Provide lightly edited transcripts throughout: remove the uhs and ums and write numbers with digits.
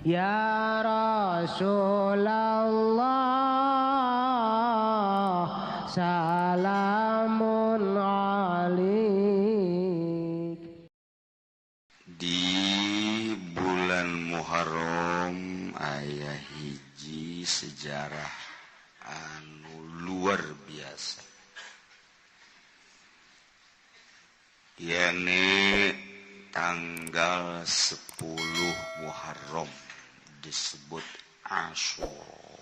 Ya Rasulullah salamun alaik. Di bulan Muharram aya hiji sejarah anu luar biasa. Yani tanggal 10 Muharram disebut Asyura.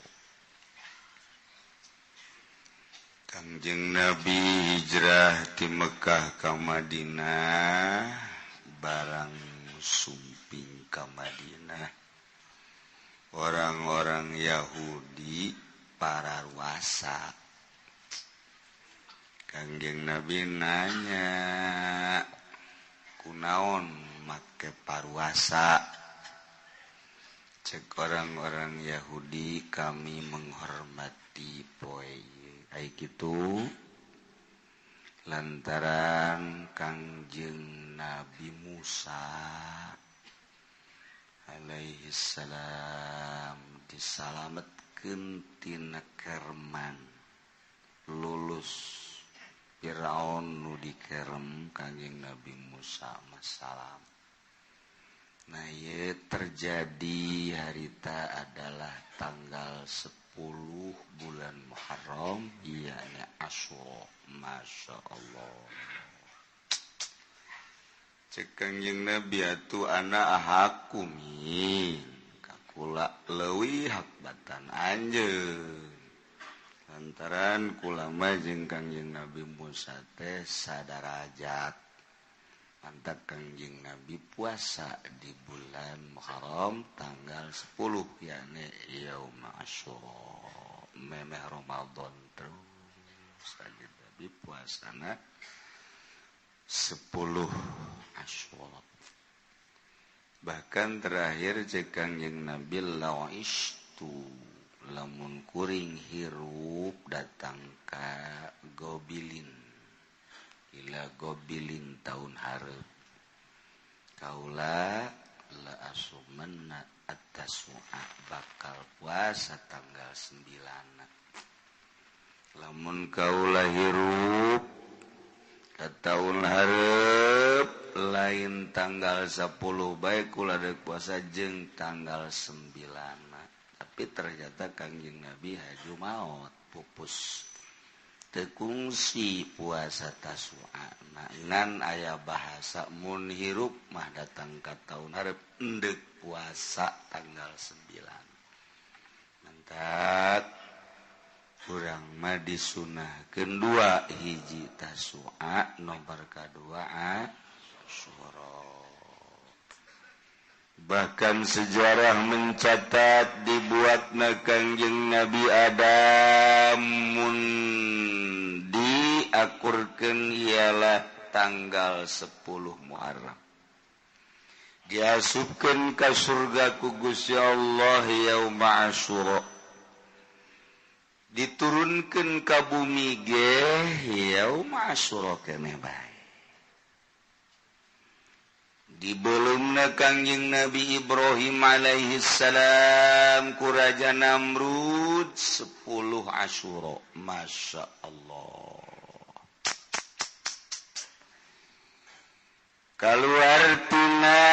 Kangjeng Nabi hijrah ti Mekah ka Madinah barang sumping ka Madinah. Orang-orang Yahudi pararuasa. Kangjeng Nabi nanya, kunaon make paruasa? Cek orang-orang Yahudi, kami menghormati poe. Ai kitu lantaran Kangjeng Nabi Musa alaihi salam disalametkeun tina kerman lulus Firaun nu dikerem Kangjeng Nabi Musa masalam. Nah, ieu terjadi harita adalah tanggal 10 bulan Muharram, ianya Asyura. Masya Allah. Cek Kangjeng Nabi atuh ana ahakumi kakula leuwih hak batan anjeun. Lantaran kulama jeung Kangjeng Nabi Musa teh sadarajat. Mantap Kangjeng Nabi puasa di bulan Muharram tanggal 10 yakni Yaum Asyura. Memeh Ramadan terus Kangjeng Nabi puasana 10 Asyura. Bahkan terakhir cek Kangjeng Nabi la'istu lamun kuring hirup datang ka gobilin ila gobilin tahun hareup kaula la asumanna at-tasua bakal puasa tanggal 9 lamun kaula hirup ka tahun hareup lain tanggal 10 bae kula deuk puasa jeung tanggal 9. Tapi ternyata Kangjeng Nabi haju maot pupus teu kungsi puasa tasua. Ngan aya bahasa mun hirup mah datang ka taun hareup endeup puasa tanggal 9. Mantap urang mah disunahkeun 2 hiji tasua nomor kadua Asyura. Bahkan sejarah mencatat dibuatna Kangjeng Nabi Adam mun diakurkeun ialah tanggal 10 Muharram. Diasupkeun ka surga ku Gusti Allah yaum Asyura. Diturunkeun ka bumi ge yaum Asyura keneh bae. Dibelumna Kangjeng Nabi Ibrahim alaihi salam ku Raja Namrud 10 Asyura. Masya Allah. Kaluar tina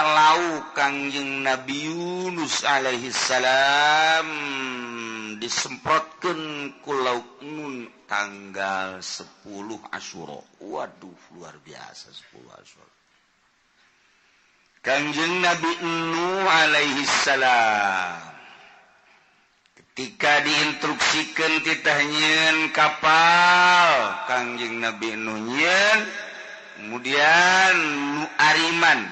lauk Kangjeng Nabi Yunus alaihi salam disemprotkeun ku lauk Nun tanggal 10 Asyura. Waduh luar biasa 10 Asyura. Kangjeng Nabi Nuh alaihi salam ketika diinstruksikan titah nyeun kapal Kangjeng Nabi Nuh nyeun kemudian nu ariman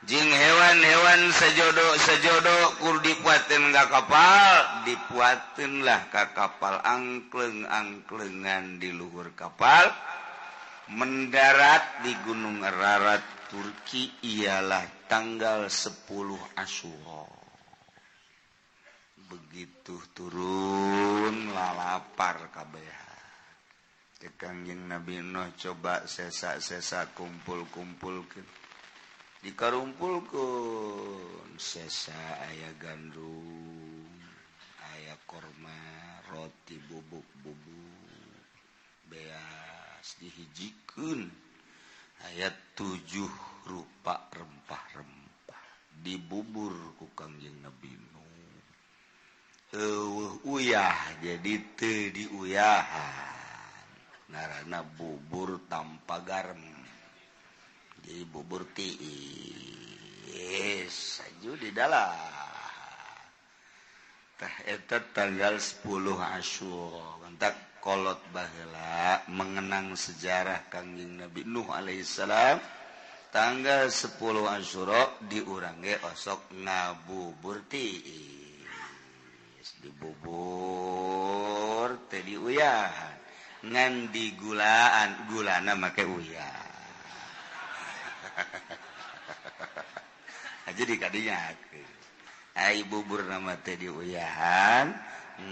jeung hewan-hewan sajodo kur dipuateun ka kapal dipuateunlah ka kapal angkleng-angklengan di luhur kapal mendarat di Gunung Ararat Turki ialah tanggal 10 Asyura. Begitu turun lalapar kabeh. Kangjeng Nabi Nuh coba sesa-sesa kumpul-kumpulkeun. Dikarumpulkeun sesa aya gandum aya korma roti bubuk-bubuk beas dihijikeun ayat 7 rupa rempah-rempah dibubur ku Kangjeng Nabi uyah jadi teu diuyahan ngaranna bubur tanpa garam jadi bubur tiis saju di dalam tah eta tanggal 10 Asyura entak kolot baheula mengenang sejarah Kangjeng Nabi Nuh alaihissalam tanggal 10 Asyura diurang ge osok ngabubur tiis dibubur teh diuyahan ngan digulaan gulana make uyah aja dikadinya ai bubur nama teh diuyahan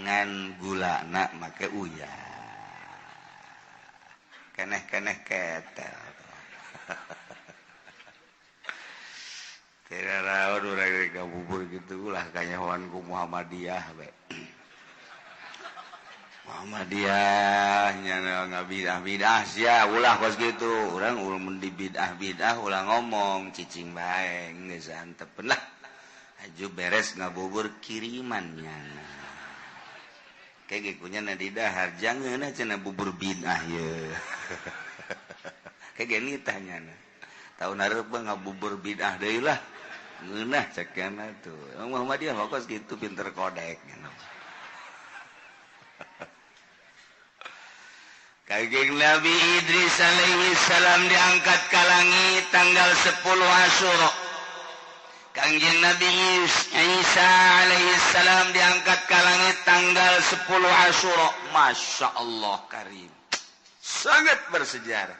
ngan gulana make uyah keneh-keneh ketel tidak rawan urang ka bubur gitu ulah kanyahoan ku Muhammadiyah we Muhammadiyah nya ngabidah-bidah sia ulah kos gitu urang mun di bidah-bidah ulah ngomong cicing bae geus antepen lah aju beres ngabubur kirimannya kayak gikunya na di dahar jangan cenah bubur bidah ye kayak gini tanya tahun hareup ngabubur bidah deui lah ngeunah cekana tuh Muhammadiyah kos gitu pinter kodek Kangjeng Nabi Idris alaihi salam diangkat ke langit tanggal 10 Asyura. Kangjeng Nabi Isa alaihi salam diangkat ke langit tanggal 10 Asyura. Masya Allah karim. Sangat bersejarah.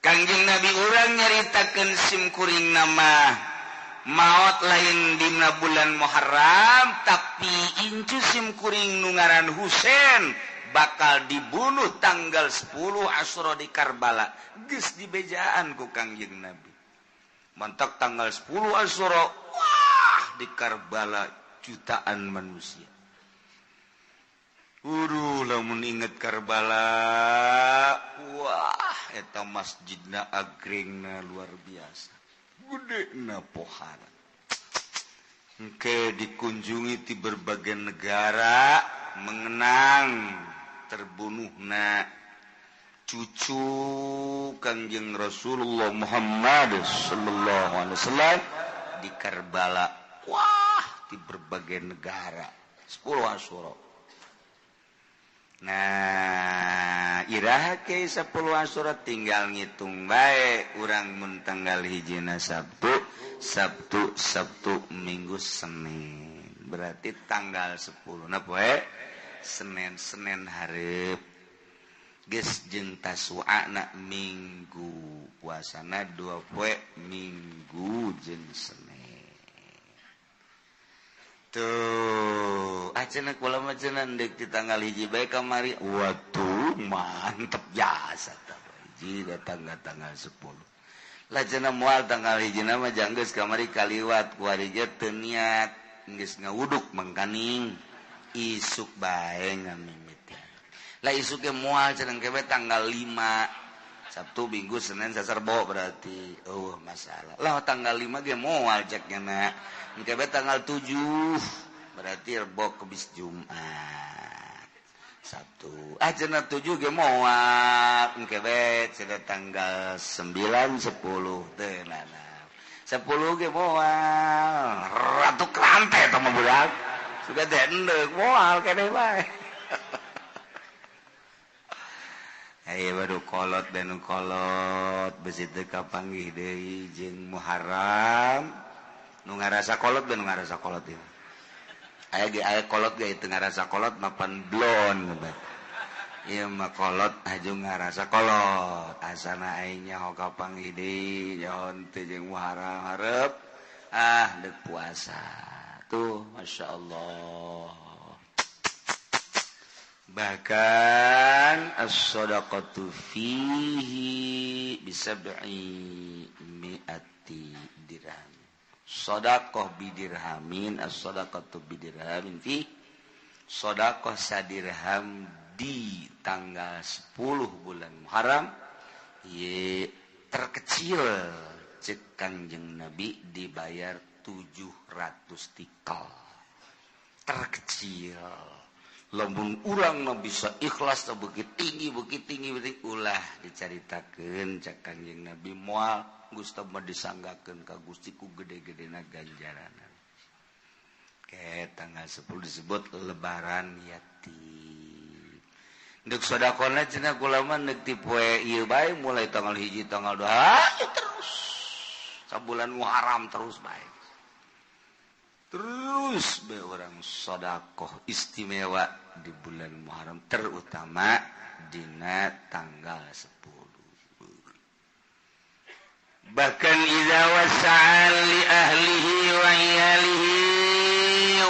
Kangjeng Nabi urang nyaritakeun simkuring nama maot lain dina bulan Muharram tapi incu simkuring nu ngaran Husein bakal dibunuh tanggal 10 Asyura di Karbala. Geus dibejaan ku Kangjeng Nabi. Mantak tanggal 10 Asyura, wah di Karbala jutaan manusia. Lamun inget Karbala, wah eta masjidna agrengna luar biasa. Gedena pohara. Engke dikunjungi di berbagai negara mengenang terbunuhna cucu Kangjeng Rasulullah Muhammad sallallahu alaihi wasallam di Karbala. Wah, di berbagai negara. 10 Asyura. Nah, iraha ke 10 Asyura tinggal ngitung bae urang mun tanggal hijina Sabtu, Minggu, Senin. Berarti tanggal 10 na poe Senin hareup geus jeung tasu'ana Minggu puasana 2 poe Minggu jeung Senin tuh acenah kula mah cenah deuk di tanggal hiji bae kamari waduh mantep jasa tah hiji datang tanggal 10 lah cenah moal tanggal hiji mah janggeus kamari kaliwat ku hari ge teu niat geus ngawuduk mangkaning isuk bae ngamimit lah isuk ge moal cenah kebe tanggal 5 Sabtu Minggu Senin Sasarbo berarti masalah lah tanggal 5 ge moal ceknya na kebe tanggal 7 berarti Rebo kebis Jumat Sabtu cenah 7 ge moal kebe cenah tanggal 9 10 teh nana 10 ge moal ratu krante tah mah budak sudah dendek moal kene bae. Aya baru kolot dan kolot besi teu kapanggih deui jeung Muharram. Nu ngarasa kolot dan nu ngarasa kolot ieu. Aya kolot ge teu ngarasa kolot mapan blon bae. Ieu mah kolot aju ngarasa kolot. Asana aing nyaho kapanggih deui nyaho teu jeung Muharram hareup deuk puasa. Tuh Masya Allah bahkan as-sadaqatu fihi bisab'i mi'ati dirham shadaqah bidirhamin as-shadaqatu bidirhamin fi shadaqah sadirham di tanggal 10 bulan Muharram ye terkecil cek Kangjeng Nabi dibayar 700 tikal terkecil lamun urang nu bisa ikhlas teh beuki tinggi ulah dicaritakeun cek Kangjeng Nabi moal Gusti mah disanggakeun ka Gusti ku gede-gedena ganjaranna. Ke tanggal 10 disebut lebaran yatim. Deuk sedekahna cenah kula mah neuk ti poe ieu bae mulai tanggal 1 tanggal 2 terus. Sabulan Muharram terus bae. Terus bae orang sedekah istimewa di bulan Muharram terutama dina tanggal 10. Bahkan idza wasa'a li ahlihi wa iyalihi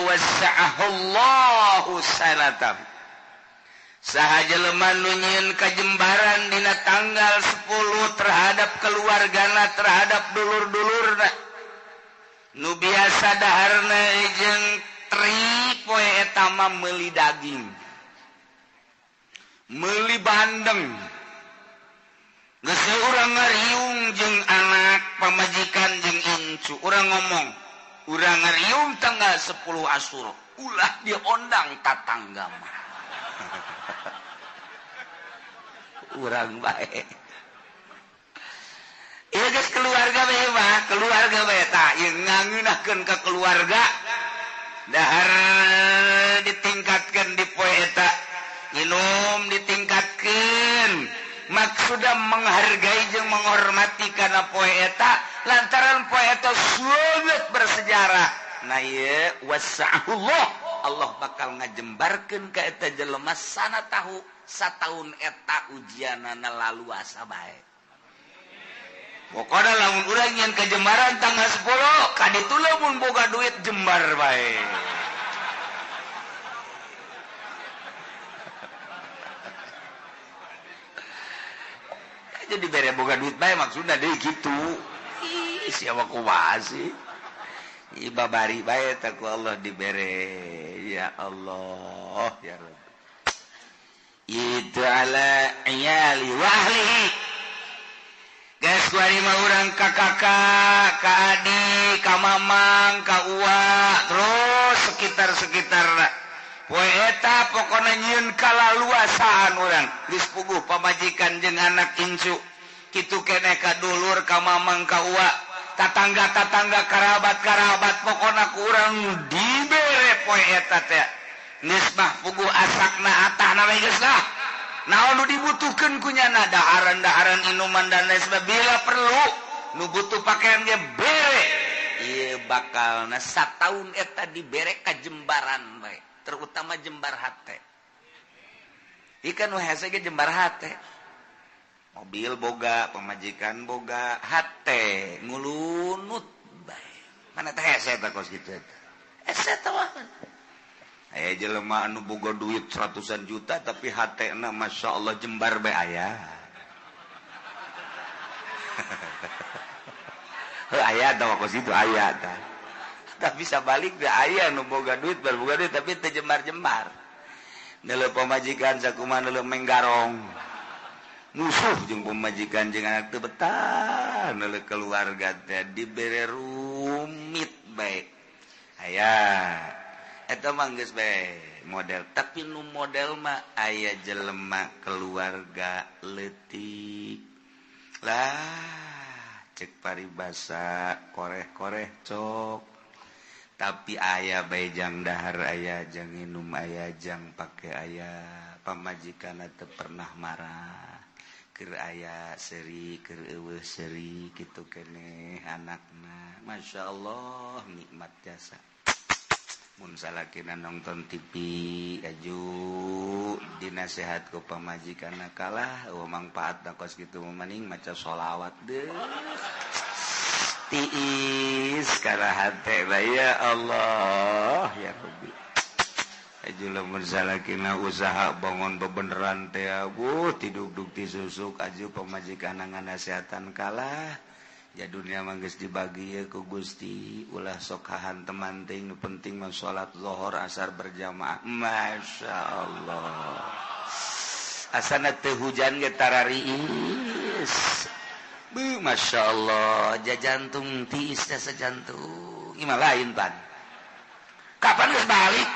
wasa'ahu Allahu sanatan saha jelema nu nyieun kajembaran dina tanggal 10 terhadap keluargana terhadap dulur-dulurna nu biasa daharna jeung teri poe eta mah meuli daging meuli bandeng geus urang ngariung jeung anak pamajikan jeung incu urang ngomong urang ngariung tanggal 10 Asyura ulah diondang tatangga mah urang bae ieu geus keluarga bae mah keluarga bae tah ieu ngangeunakeun ka keluarga dahar ditingkatkeun di poe eta minum ditingkatkeun maksudna menghargai jeung menghormati kana poe eta lantaran poe eta sangat bersejarah na ieu wasa'ullah Allah bakal ngajembarkeun ka eta jelema sana tahu sataun eta ujianana lalu asa bae pokona lamun urang nyen kajembaran tanggal 10 kaditu lamun boga duit jembar bae jadi bere boga duit bae maksudna deui kitu. Ih siapa kumaha sih? Ibabari bae teh ku Allah dibere. Ya Allah ya Rabb. Itu ala iyali wa ahlihi. Geus kuari mah urang ka kakak, ka adik, ka mamang, ka uwa, terus sekitar-sekitarna. Poe eta pokona nyieun kalaluasaan urang geus puguh pamajikan jeung anak incu kitu keneh ka dulur ka mamang ka uwa tatangga-tatangga karabat-karabat pokona ku urang dibere poe eta teh geus mah puguh asakna atahna we geus lah naon nu dibutuhkeun ku nyana daharan-daharan inuman dan lain sebagainya bila perlu nu butuh pakaian ge bere ieu bakalna sataun eta dibere ka jembaran bae terutama jembar hate ikan wahasa ge jembar hate mobil boga pemajikan boga hate ngulunut bae mana teh hese teh kos kitu eta hese teh mah aya jelema anu boga duit ratusan juta tapi hatena masyaallah jembar bae aya aya tah kos kitu aya tah tapi sabalik teh aya nu boga duit berboga duit tapi teu jembar-jembar. Neuleuh pamajikan sakumaha neuleuh menggarong. Musuh jeung pamajikan jeung anak teu betah, neuleuh keluarga teh dibere rumit bae. Aya eta mah geus bae model, tapi nu model mah aya jelema keluarga leutik. Lah cek paribasa koreh-koreh cok. Tapi aya bae jang dahar aya jang inum aya jang pake aya pamajikan teu pernah marah keur aya seuri keur eueuh seuri kitu keneh anakna masyaallah nikmat jasa mun salakina nonton TV aju dinasehat ku pamajikanna kalah mangpaatna kos kitu mending maca sholawat deui tiis kana hate ya Allah ya Rabbi aju lamun salakina usaha bangun bebeneran teh tiduk-duk ti susuk aju pamajikan nganasehatan kalah ya dunia manggeus dibagi ya ku Gusti ulah sok hahanteman teuing nu penting mah salat zuhur asar berjamaah masyaallah asana teu hujan ge tarariis beuh masyaallah jajantung tiis teh sajantung ieu lain pan kapan geus balik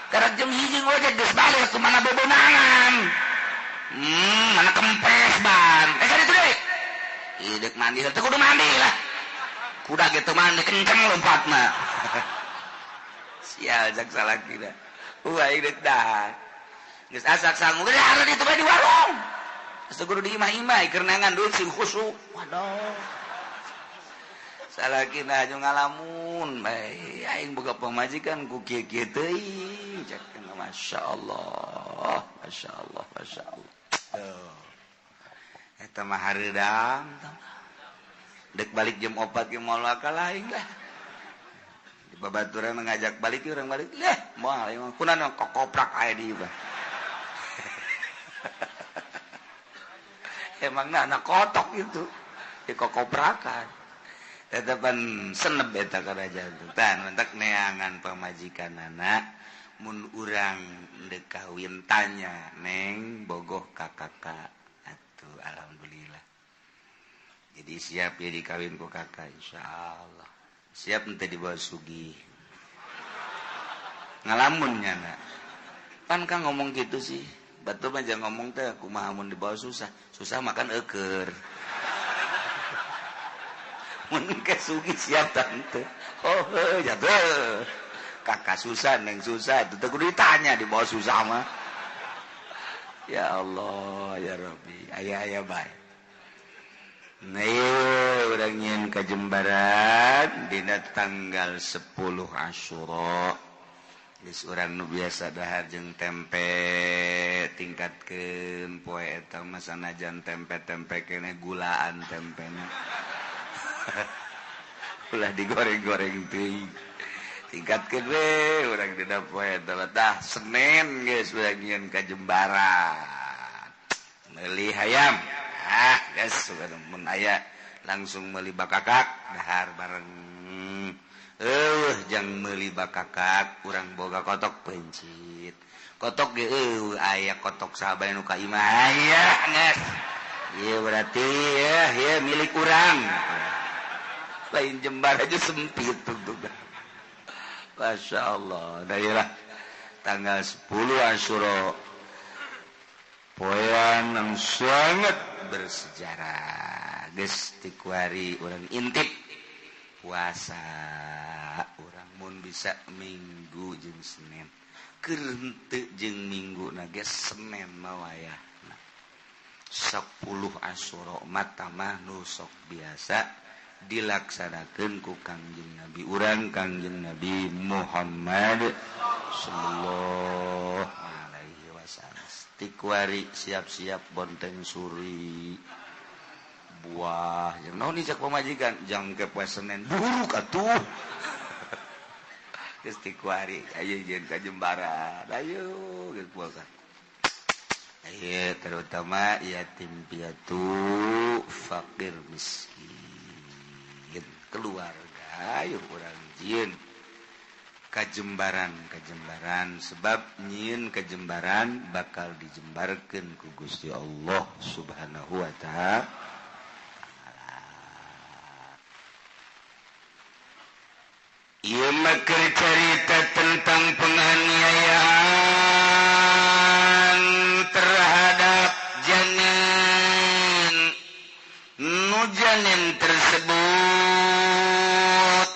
karek jam 1 ojek geus balik kumaha bebonangan mana kempes ban kaditu deui idek mandi teh kudu mandi lah kuda gitu mandi kenceng lompatna sial jak salakina idek dah geus asak sangu geus hareup ditu bae di warung geus kudu diimah-imah keur nangan duit sing khusuk waduh salakina aju ngalamun bae aing boga pamajikan ku kieu-kieu teuing cek masyaallah masyaallah masyaallah eta mah hareudang dek balik jam 4 ge moal kalah aing lah di babaturan ngajak balik urang balik leh moal aing kunaon kokoprak aya di ieu emangna anak kotok itu di kokoprakan tetepan senep eta karajaan teh tan mentak neangan pamajikanana mun urang dek kawin tanya neng bogoh ka kakak atuh alhamdulillah jadi siap ya dikawin ku kakak insyaallah siap ente dibawa sugih ngalamun nyana pan kang ngomong gitu sih batur mah jangan ngomong teh kumaha mun dibawa susah makan eukeur mun ke sugih siap tante oh jatuh kakak susah neng susah itu kudu ditanya di bawah susah mah ya Allah ya Rabbi aya bae nah urang nyin ka Jembaran dina tanggal 10 Asyura geus urang nu biasa dahar jeung tempe tingkatkeun poe eta mah sanajan tempe-tempe keneh gulaan tempena ulah digoreng-goreng teuing tingkatkeun we urang dina poe eta tah Senin geus urang nyieun ka Jembaran meuli hayam geus mun aya langsung meuli bakakak dahar bareng jang meuli bakakak urang boga kotok pencit kotok ge aya kotok sabaya nu ka imah aya geus ieu berarti ya milik urang lain Jembar aja sempit tuh Masya Allah daerah tanggal 10 Asyura poean yang sangat bersejarah geus ti kuari urang intip puasa urang mun bisa Minggu jeung Senin keur henteu jeung Minggu na geus Senin mah wayahna 10 Asyura mata mah nu sok biasa dilaksanakeun ku Kangjeng Nabi urang Kangjeng Nabi Muhammad sallallahu alaihi wasallam tikwari siap-siap bonteng suri buah yang naon cak pamajikan jang ke poe Senin buruk atuh geus tikwari ayo jeung ka Jembaran ayo geus puasa ayo terutama yatim piatu fakir miskin keluarga ayo urang jieun ka Jembaran sebab nyieun ka Jembaran bakal dijembarkeun ku Gusti Allah Subhanahu wa ta'ala ieu mah keur carita tentang penganiayaan terhadap janin nu janin tersebut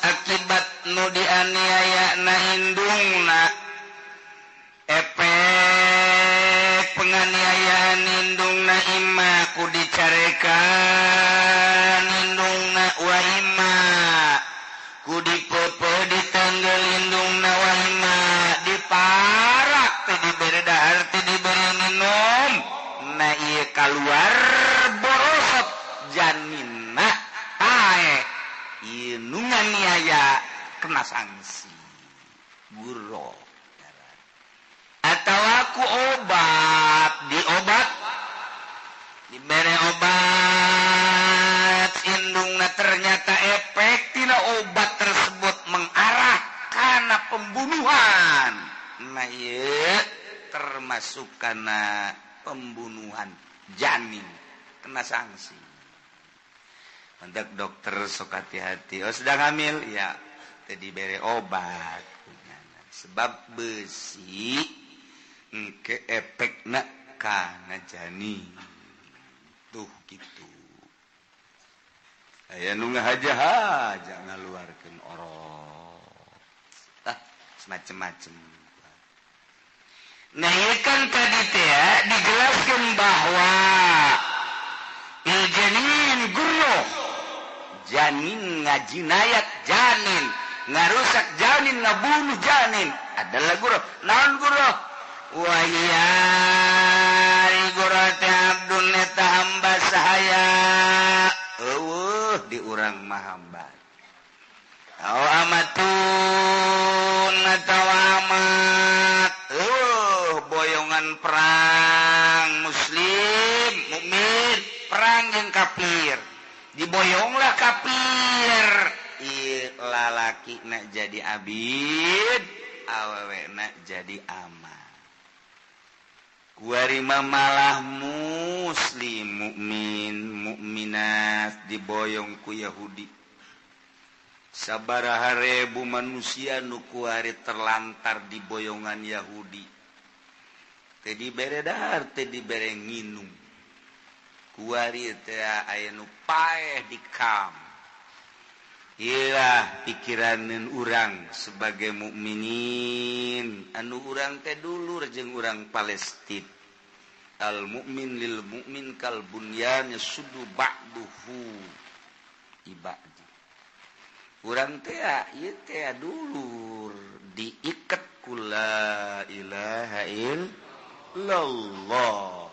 akibat nu dianiayana indungna efek penganiayaan indungna imah ku dicarekan indungna wa imah ku dipepe ditenggeul indungna wa imah diparak teh diberi dahar teh diberi minum na ieu kaluar borosot janinna tae ieu nu nganiaya kena sanksi guro atawa ku obat diberi obat indungna ternyata efek tina obat tersebut mengarah karena pembunuhan. Nah ieu termasuk karena pembunuhan janin kena sanksi. Mendak dokter sok hati-hati. Oh sedang hamil ya teu dibere obat. Sebab besi engke efekna kana janin. Tuh gitu. Aya nu ngahaja-haja ngaluarkeun orok. Tah semacam-macam. Nah, ieu kan tadi teh dijelaskeun bahwa janin guruh. Janin ngajinayat janin, ngarusak janin, ngabunuh janin. Adalah guruh. Naon guruh? Wa ya guruh teh abdun eta hamba sahaya. Di urang mah hamba. Au amatun atawa amat. Boyongan perang muslim, mukmin, perang jeung kafir. Diboyonglah kafir. Lalaki nak jadi abid, awewe nak jadi ama. Kuarima malah muslim, mukmin, mukminat diboyong ku Yahudi. Sabaraha ribu manusia nu kuari terlantar di boyongan Yahudi. Teu dibere dahar, teu dibere nginum. Kuari teh aya nu paeh di kam. Iyalah pikiraneun urang sebagai mukminin anu urang teh dulur jeung urang Palestin. Al mukmin lil mukmin kal bunyan yasuddu ba'duhu ibadi. Urang teh ieu teh dulur diiket ku la ilaha illallah.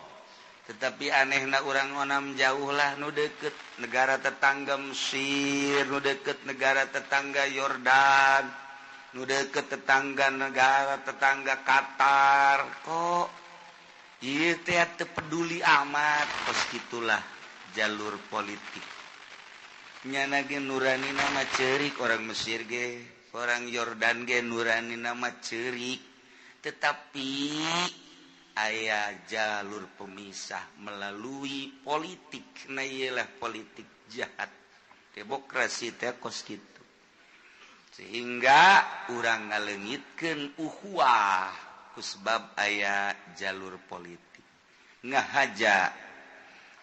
Tetapi anehna urang ngonam jauh lah nu deket negara tetangga Mesir, nu deket negara tetangga Yordan, nu deket tetangga negara tetangga Qatar. Kok ieu teh teu peduli amat kos kitulah jalur politik. Nyana ge nuranina mah ceurik orang Mesir ge, orang Yordan ge nuranina mah ceurik. Tetapi aya jalur pemisah melalui politik. Nah iyalah politik jahat. Demokrasi teh kos kitu. Sehingga urang ngaleungitkeun ukhuwah ku sebab aya jalur politik. Ngahaja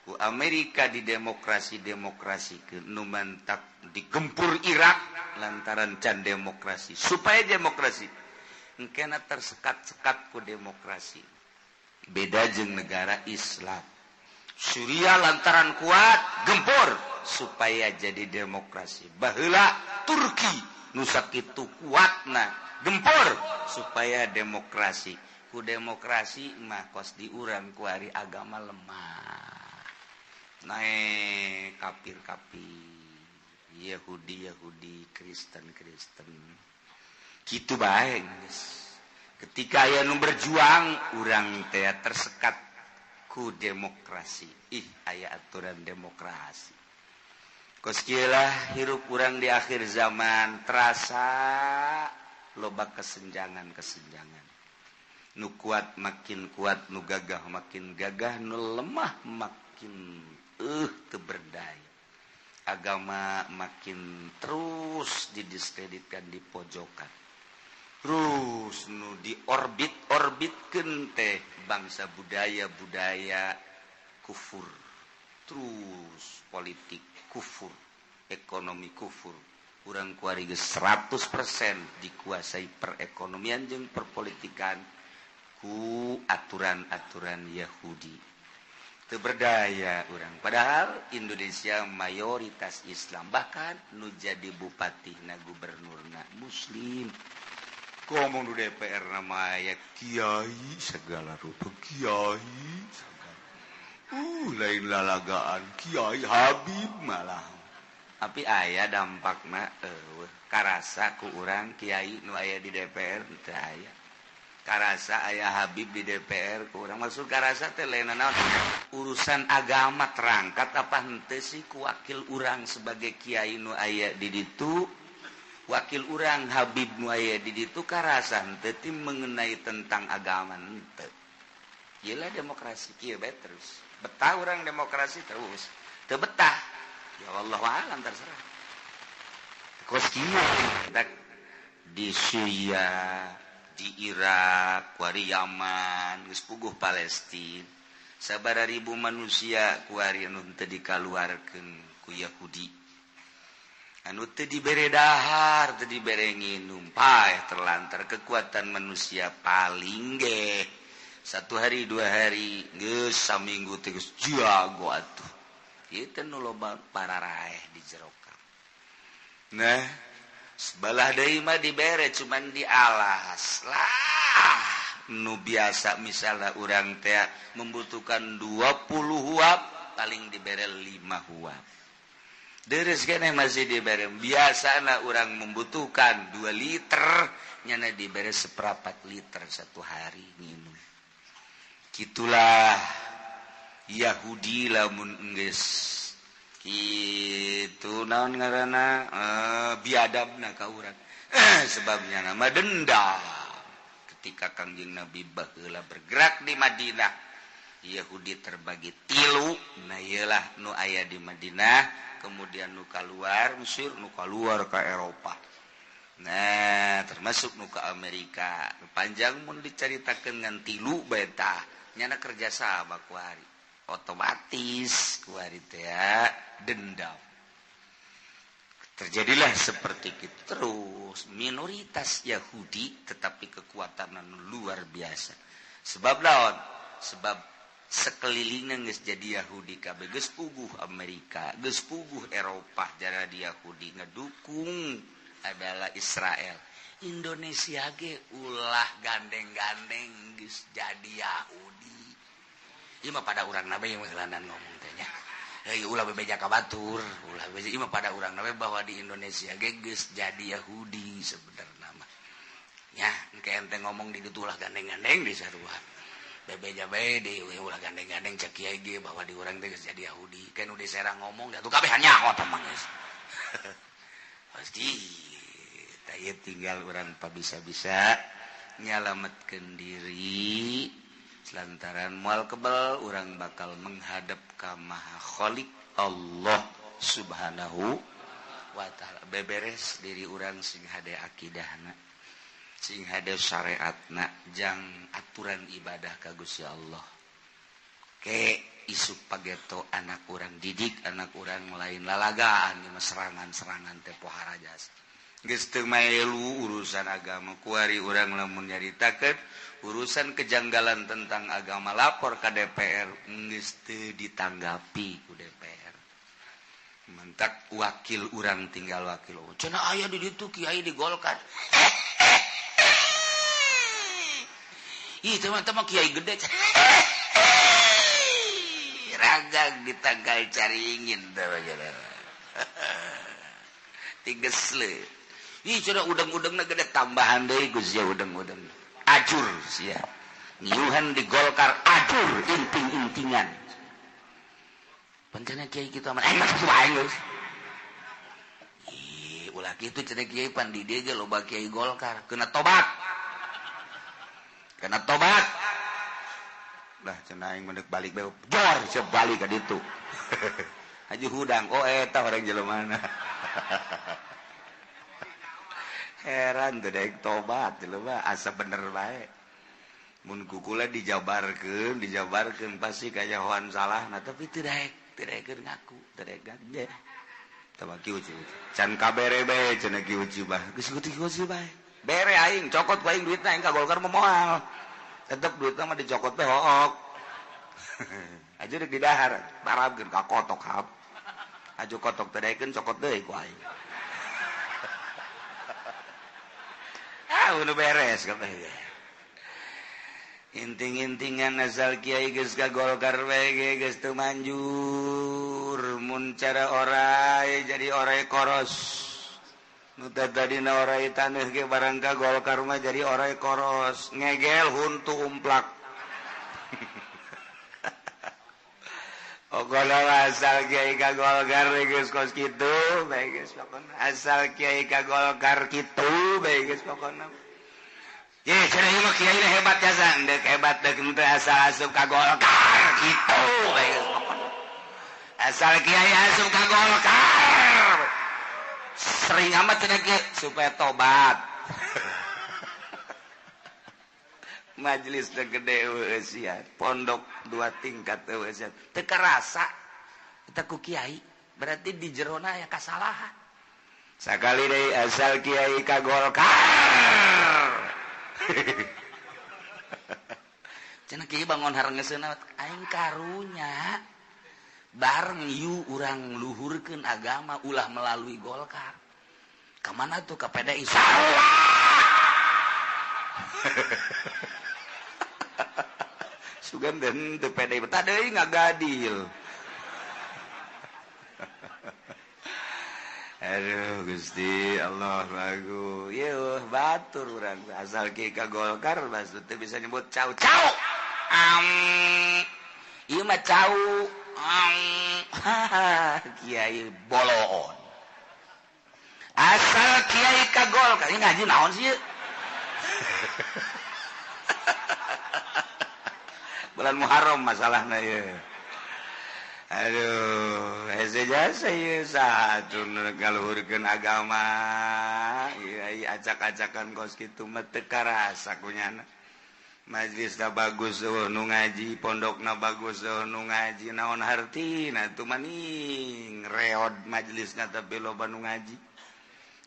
ku Amerika di demokrasi-demokrasikeun nu mantak digempur Irak lantaran can demokrasi. Supaya demokrasi engkena tersekat-sekat ku demokrasi. Beda jeung negara Islam. Suriah lantaran kuat gempur supaya jadi demokrasi. Baheula Turki nu sakitu kuatna gempur supaya demokrasi. Ku demokrasi mah kos diurang ku ari agama lemah. Nae kafir-kafir, Yahudi, Kristen. Kitu bae geus. Ketika aya nu berjuang, urang teh tersekat ku demokrasi. Aya aturan demokrasi. Kos kieu lah hirup urang di akhir zaman terasa loba kesenjangan. Nu kuat makin kuat, nu gagah makin gagah, nu lemah makin teu berdaya. Agama makin terus didiskreditkan, dipojokan. Terus nu diorbitkeun teh bangsa budaya kufur. Terus politik kufur, ekonomi kufur. Urang kuari geus 100% dikuasai perekonomian jeung perpolitikan ku aturan-aturan Yahudi. Teu berdaya urang. Padahal Indonesia mayoritas Islam, bahkan nu jadi bupatihna gubernurna muslim. Ngomong di DPR nama ya kiai segala rupa kiai segala. Lain lalagaan kiai Habib malah. Tapi aya dampakna karasa ku urang kiai nu aya di DPR teu aya. karasa aya Habib di DPR kurang masuk karasa teh lain naon urusan agama terangkat apa henteu sih ku wakil urang sebagai kiai nu aya di ditu wakil urang Habib nu aya di ditu karasa henteu ti mengenai tentang agama henteu iyalah demokrasi kieu bae terus betah urang demokrasi terus teu betah ya wallahu a'lam terserah kos kieu di Syria di Irak, kuari Yaman, geus puguh Palestina. Sabaraha ribu manusia kuari anu teu dikaluarkeun ku Yahudi. Anu teu dibere dahar, teu dibere nginum, paeh terlantar kekuatan manusia paling ge. 1 hari 2 hari geus saminggu teh geus jago atuh. Ieu teh nu loba pararaeh di jero ka. Nah, sebelah deui mah dibere cuman di alas lah nu biasa misalnya urang teh membutuhkan 20 huap paling dibere 5 huap deres keneh masih dibere biasana urang membutuhkan 2 liter nyana dibere 1/4 liter 1 hari minum gitulah Yahudi lamun geus itu naon ngaranna biadabna ka urang sebabnya nama dendam ketika Kangjeng Nabi baheula bergerak di Madinah Yahudi terbagi 3 nah iyalah nu aya di Madinah kemudian nu kaluar Mesir nu kaluar ka Eropa nah termasuk nu ka Amerika panjang mun dicaritakeun ngan 3 bae tah nyana kerjasama ku ari otomatis kuari teh dendam terjadilah seperti itu terus minoritas Yahudi tetapi kekuatan luar biasa sebab naon sebab sekelilingnya geus jadi Yahudi kabeh geus puguh Amerika geus puguh Eropa jara di Yahudi ngedukung adalah Israel Indonesia ge ulah gandeng-gandeng geus jadi Yahudi ieu mah pada urang na bae ngeulangan ngomong teh nya ulah bebeja ka batur ulah bebeja ieu mah pada urang na bae bahwa di Indonesia ge geus jadi Yahudi sebenarnya mah nya engke ente ngomong di ditu ulah gandeng-gandeng di sarua bebeja bae di ulah gandeng-gandeng cek kiai ge bahwa di urang teh geus jadi Yahudi kan udah serang ngomong da tuh kabeh nyaho teh mah geus pasti tah tinggal urang pa bisa-bisa nyalametkeun diri lantaran moal kebal urang bakal menghadap ka Maha Khaliq Allah Subhanahu wa taala beberes diri urang sing hade akidahna sing hade syariatna jang aturan ibadah ka Gusti Allah ke isuk pageto anak urang didik anak urang lain lalagaan di serangan-serangan teh pohara jasa geus teu maelu urusan agama kuari urang lamun nyaritakeun urusan kejanggalan tentang agama lapor ke DPR geus teu ditanggapi ku DPR mentak wakil urang tinggal wakil cenah aya di ditu kiai di Golkar ih teman-teman kiai gede ragag di tanggal caringin teh tigesle ih cenah udang-udangna gede tambahan deui Gus ya udang-udang ajur sia nyuhan di Golkar ajur inting-intingan pancena kiai kitu aman masuk wae geus ulah kitu cenah kiai pan di dieu ge loba kiai Golkar kena tobat lah cenah aing mendek balik bae jor siap balik ka ditu haji hudang oh eta orang jelemana heran teh daek tobat jelema asa bener bae mun kukula dijabarkeun pasti kayahoan salahna tapi teu daek ngaku teu daek ganje tah kieu can kabere bae cenah kieu bah geus kieu bae bere aing cokot aing duitna aing ka Golkar moal tetep duitna mah dicokot teh hook aja rek di dahar parabkeun ka kotok hap aja kotok teh daekeun cokot deui ku aing udah beres kabeh inting-intingan asal kiai geus ka Golkar we geus teu manjur mun cara orai jadi orai koros tadi orai tanah ge barangka Golkar mah jadi orai koros ngegel huntu umplak. Asal Kiai ka Golkar geus kos kitu bae geus pokona asal Kiai ka Golkar kitu bae geus pokona ye cenah ieu mah Kiai hebat jasa deuk hebat deuk teu asal asup ka Golkar kitu bae geus pokona asal Kiai asup ka Golkar sering amat cenah kieu supaya tobat. Majelis teu gede eus ya pondok 2 tingkat eus ya teu karasa eta ku kiai berarti di jerona aya kasalahan sakali deui asal Kiai ka Golkar. Cenah kiai bangun harengeusna aing karunya bareng yu urang luhurkeun agama ulah melalui Golkar ka mana tuh ka PDI salah. Sugan dan teu PDI tadi ngagadil. Aduh Gusti Allah lagu yeuh batur urang asal Kiai ka Golkar maksudnya bisa nyebut cau-cau ieu mah cau Kiai bolon asal Kiai ka Golkar ini ngaji naon sih ieu bulan Muharram masalahna ya. Aduh, hese jasa ieu satu ngaluhurkeun agama. Ieu acak-acakan kos kitu mah teu karasa kunyana. Majlisna bagus eueuh nu ngaji, pondokna bagus eueuh nu ngaji, naon hartina tu maning reod majlisna tapi loba nu ngaji.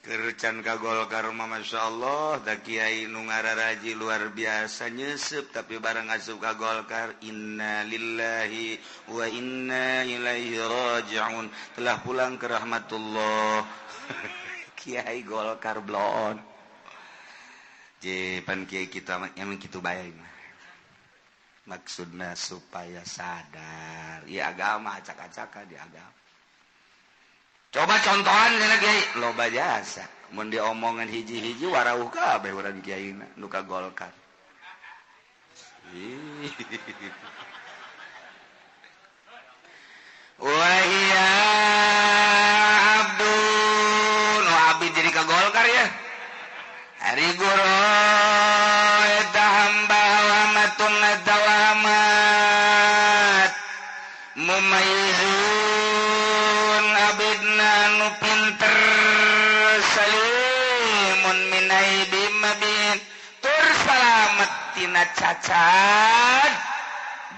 Kerecan ka Golkar mah masyaallah da kiai nu ngararaji luar biasa nyeusup tapi barang asup ka Golkar inna lillahi wa inna ilaihi raji'un telah pulang ke rahmatullah. Kiai Golkar blon je pan kiai kita emang kitu bae maksudna supaya sadar ya agama acak-acaka di agama. Coba contohan cenah Kiai loba jasa mun diomongan hiji-hiji warauh kabeh urang kiaina nu ka Golkar. Wahia abdun nu abdi jadi ka Golkar ya. Hari guru eta hamba wamatun tawamat mumayyizun abidna nu pinter salimun min aibim mabin tur salamet tina cacat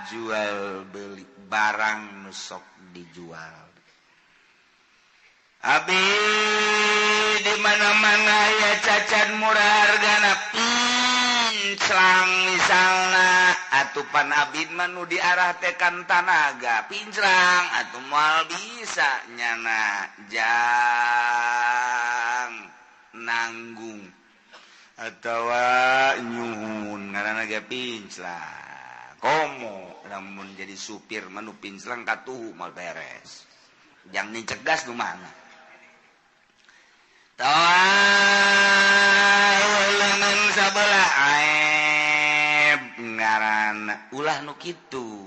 jual beli barang nu sok dijual. Abi di mana-mana ya cacat murah hargana pinclang misalna atupan abid manu diarah tekan tanaga pinclang atuh moal bisa nyana jang nanggung atawa nyuhun ngaranna ge pinclang komo lamun jadi supir manu pinclang katuh mal beres jang nicegas nu mana tawalengan sabelah aib ngaranna ulah nu kitu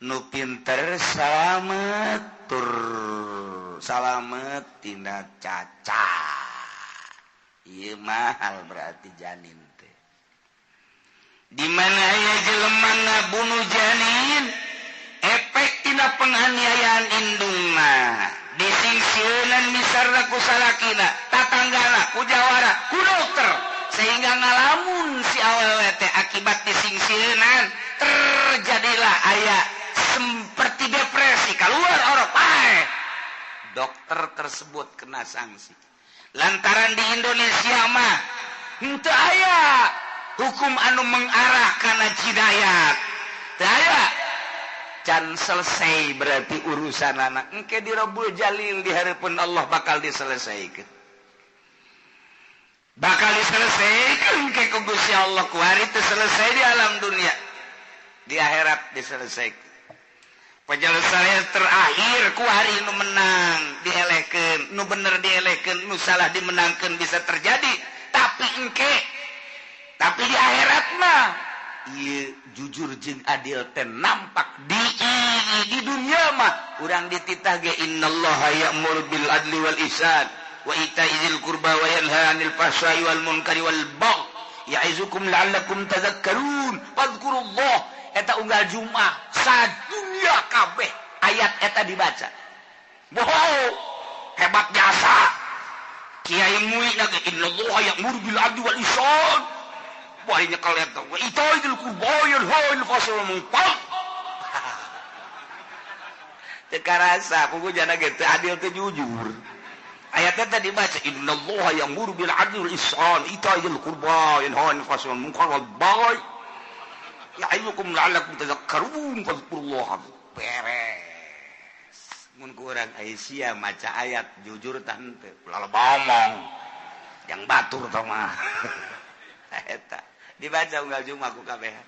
nu pinter salamet tur salamet tina cacat ieu mahal berarti janin teh di mana aya jelemana bunuh janin efek tina penganiayaan indungna disingsieunan misarna ku salakina tatanggana ku jawara ku dokter sehingga ngalamun si awewe teh akibat disingsieunan terjadilah aya seperti depresi keluar orok dokter tersebut kena sanksi lantaran di Indonesia mah henteu aya hukum anu mengarah kana jinayat teu aya can selesai berarti urusan anak engke di Rabbul Jalil di hareupeun Allah bakal diselesaikan engke ku Gusti Allah ku hari teu selesai di alam dunia di akhirat diselesaikan penyelesaian terakhir ku hari nu menang dielehkeun, nu bener dielehkeun, nu salah dimenangkeun bisa terjadi, tapi di akhirat mah ieu jujur jeung adil teh nampak di dunia mah urang dititah ge innallaha ya'muru bil adli wal ihsan wa itaizil qurba wa yanha 'anil fahsya'i wal munkari wal baghi ya'izukum la'allakum tadhakkarun fadhkurullah. Eta unggal Jumat sadunya kabeh ayat eta dibaca. Bohong hebat jasa kiai muih lagi innallaha ya'muru bil 'adli wal ihsan wa nyekel eta wa itaizil qurba wa yanha 'anil fahsya'i wal munkar. Teu karasa pokokna ge teu adil teu jujur. Ayatnya tadi baca innallaha ya'muru bil 'adli wal ihsan itaizil qurba yanha 'anil fahsya'i wal munkar wal baghi ya'izukum la'allakum tadhakkarun fadhkurullaha. Beres mun kurang Aisyah maca ayat jujur tah henteu ulah ngomong yang batur tah mah. Eta dibaca unggal Jumat ku kabehan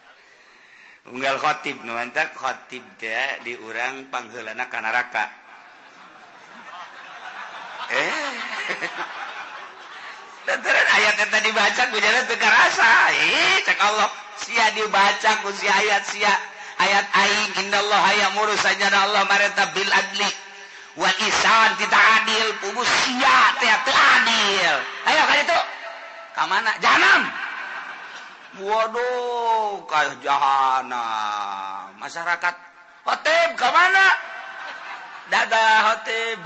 unggal khatib nu mantak khatib teh di urang pangheulana ka neraka. Lantaran ayat yang tadi baca ku jalan teu karasa. Cek Allah sia dibaca ku si ayat sia ayat aing innallaha ya'muru sajana Allah mareta bil adli wal ihsan kita adil pugu sia teh teu adil. Ayo ka ditu. Ka mana? Jahanam. Waduh, ka jahanam. Masyarakat Hotib ka mana? Dadah Hotib.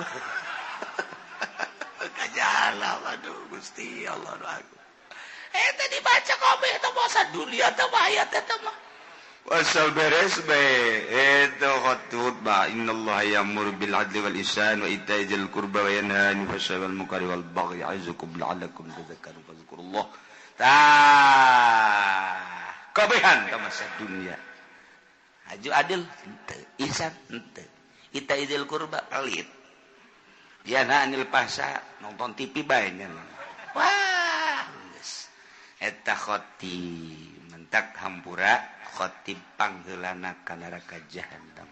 Kajalah, aduh Gusti Allah aku. Eta dibaca kabeh eta bahasa dunia teh ayat eta mah. Wasal beres be. Eta khutbah innallaha ya'muru bil 'adli wal ihsan wa itaizil qurba wa yanha 'anil fahsya'i wal munkari wal baghi ya'izukum la'allakum tadhakkarun fadhkurullah. Kabehan ka masa dunia. Aju adil henteu, ihsan henteu. Itaizil qurba pelit. Ya anil pasa nonton TV bae nya. Wah, geus. Eta khatib mentak hampura khatib pangheulana ka neraka jahanam.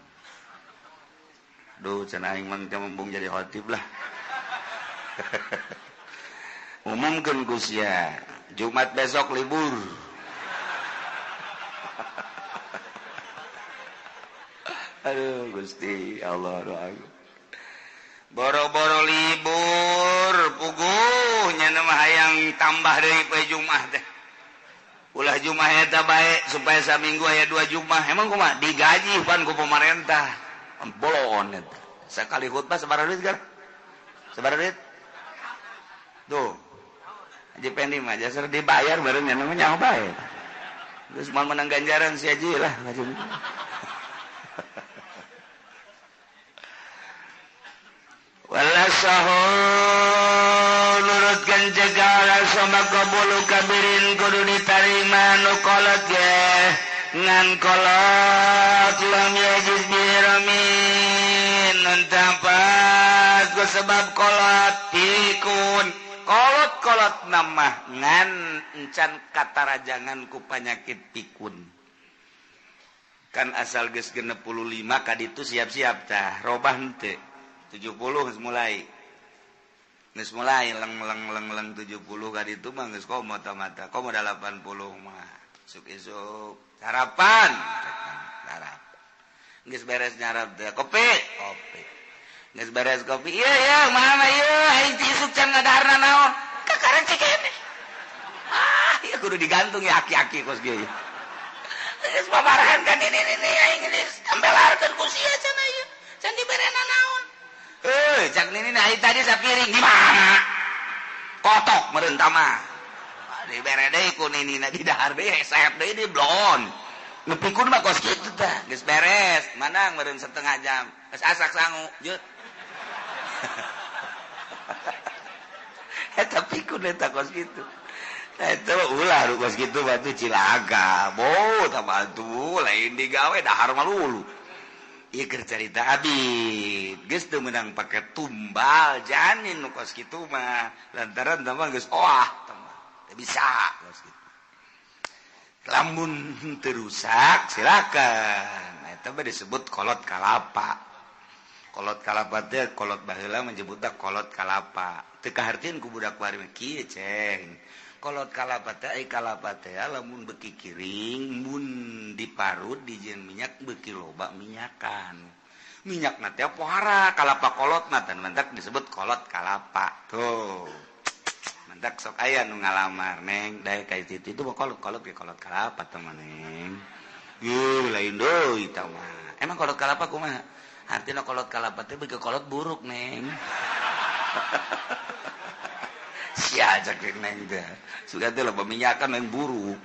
Duh, cenah aing mah mumpung jadi khatib lah. Umumkeun ku sia, Jumat besok libur. Aduh, Gusti Allah doaku. Boro-boro libur puguhnya nama hayang tambah dari poe Jumat teh. Ulah Jumat eta bae supaya saminggu aya 2 Jumat. Emang kumaha digaji pan ku pemerintah. Bolon eta. Sakali khutbah sabaraha duit kan? Sabaraha duit? Tuh. Haji Pendi mah jasar dibayar bareng nya namanya bae. Geus moal menang ganjaran si Haji lah. Walasahul nurutkan segala sama kabulu kabirin kudu ditarima nukolot ya ngan kolot lam yajid biramin nuntampas ku sebab kolot pikun kolot nama ngan encan kata rajangan ku penyakit pikun kan asal geus 65 kaditu siap-siap tah robah henteu 70 geus mulai leng 70 kali itu mah geus komo mata komo 80 mah isuk-isuk sarapan geus beres nyarap teh kopi geus beres kopi iya mana ieu aing teh isuk can ngadaharna naon kakaran cek kene ieu kudu digantung ya aki-aki kos kieu geus babarahan kan ini aing geus ambelarkeun ku sia cenah ieu can diberena naon. Cak nini naik tadi sapiring di mana? Kotok meureun mah. Dibere deui ku nini na di dahar deui sayap deui di blon. Nepikeun mah kos kitu tah, geus beres. Manang meureun setengah jam. Geus asak sangu, jeut. Eta pikun eta kos kitu. Eta ulah kos kitu batu Cilaga. Bo tah batu lain digawe dahar mah lulu. Ieu keur carita Abid, geus teu meunang pake tumbal janin nu kos kitu mah lantaran tah mah geus oah tah mah teu bisa kos kitu. lamun terusak silakan eta disebut kolot kalapa. Kolot kalapa teh kolot baheula menyebutna kolot kalapa teu kahartieun ku budak bari kieu ceng. Kolot kalapa teh ai kalapa teh lamun beuki kiring mun diparut dijieun minyak beuki loba minyakan. Minyakna teh pohara kalapa kolotna teh mantak disebut kolot kalapa. Tuh. Mantak sok aya nu ngalamar neng daek ka itu mah kolot ge kolot kalapa teh neng. Ye lain deui tah mah. Emang kolot kalapa kumaha? Artinya kolot kalapa teh beuki kolot buruk neng. Sia ajak neng teh. Sudah teh loba minyakan neng buruk.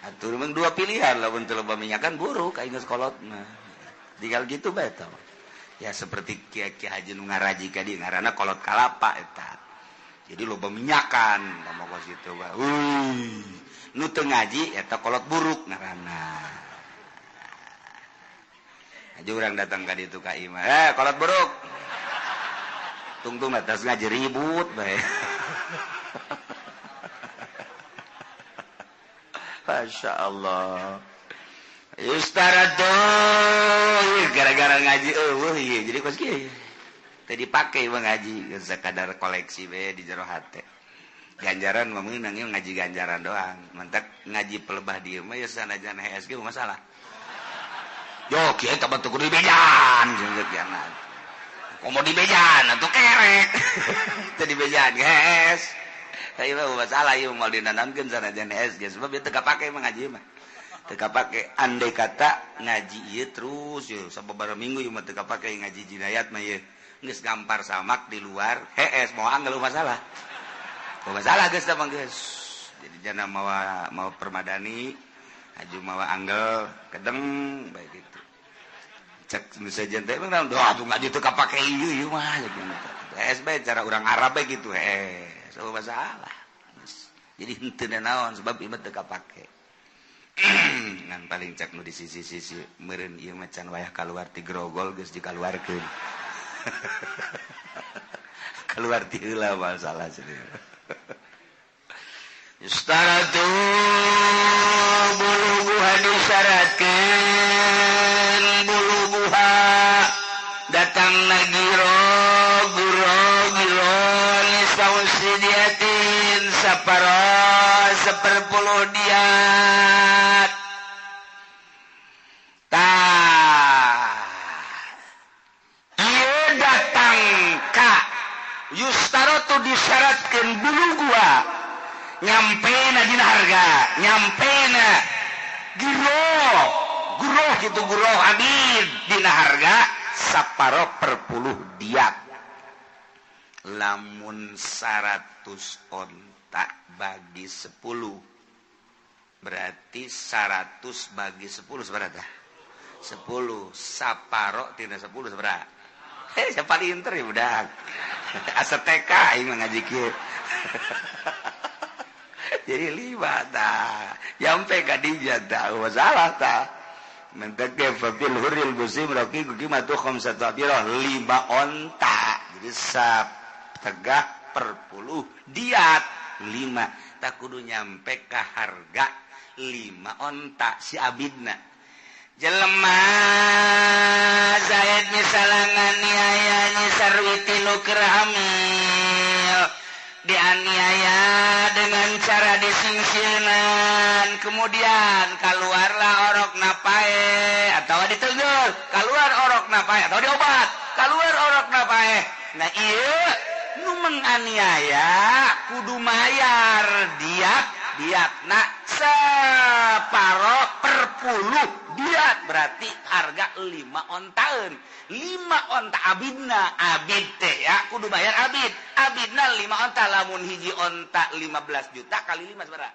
Atuh memang dua pilihan lamun teu loba minyakan buruk aing geus kolotna. Tinggal gitu bae tah. Ya seperti Ki Haji nu ngaraji ka dieu ngaranna kolot kalapa eta. Jadi loba minyakan ngomong kitu bae. Nu teu ngaji eta kolot buruk ngaranna. Aja urang datang ka ditu ka imah. Kolot buruk. Tungtung atas ngaji ribut bae. Masya Allah. Ustaradoh gara-gara ngaji iya jadi kos kieu. Teu dipake mah ngaji sekadar koleksi bae di jero hate. Ganjaran mah meunang ngaji ganjaran doang. Mantak ngaji pelebah dieu mah ya sanajan hees ge masalah. Yo kieu teh batu kudu dibejan jeung kiana. Komo dibejan atuh kerek. Teu dibejan geus. Ieu mah masalah ieu moal dinanamkeun sanajan hees ge sebab ieu teu kapake mah ngaji mah. Teu kapake andai kata ngaji ieu terus yo sababaraha minggu ieu mah teu kapake ngaji jinayat mah ieu. Geus gampar samak di luar hees mau anggal masalah. Masalah geus tah mah geus. Jadi jangan mawa permadani aju mawa anggal kedeng bae gitu. Cek nu sajen teh mah aduh ngaji teu kapake ieu mah gitu. Hees bae cara urang Arab bae gitu hees. So masalah. Jadi henteu naon sebab ieu teu kapake. Ngan paling cek nu di sisi-sisi meureun ieu mah can wayah kaluar ti grogol geus dikaluarkeun. Keluar ti heula masalah serius. Istaratu buluguha disyaratkeun buluguha datang nagiro gilon sausidiatin saparo 10 diat ieu datang ka yustaratu disyaratkeun buluguha nyampena dina harga nyampena guroh gitu guroh abid dina harga saparo per 10 diat lamun 100 onta bagi 10 berarti 100 bagi 10 seberapa 10 saparo tina 10 seberapa siapa pinter ya budak asa TK aing ngaji kieu jadi 5 tah nyampe ka dinya tah masalah tah mentek fafil huril musim raqi qimatu khamsatu abirah 5 onta jadi tegah per 10 diat 5 tak kudu nyampe ka harga 5 onta si abidna jelema Zaid misalangan aya sarwiti nuker hamil dianiaya dengan cara disingsinan kemudian keluarlah orok napae atau ditegur keluar orok napae atau diobat keluar orok napae nah iya nu menganiaya kudu mayar diat nak separo per 10 diat berarti harga 5 ontaeun 5 onta abidna abid teh ya kudu bayar abidna 5 onta lamun hiji onta 15 juta kali 5 seberapa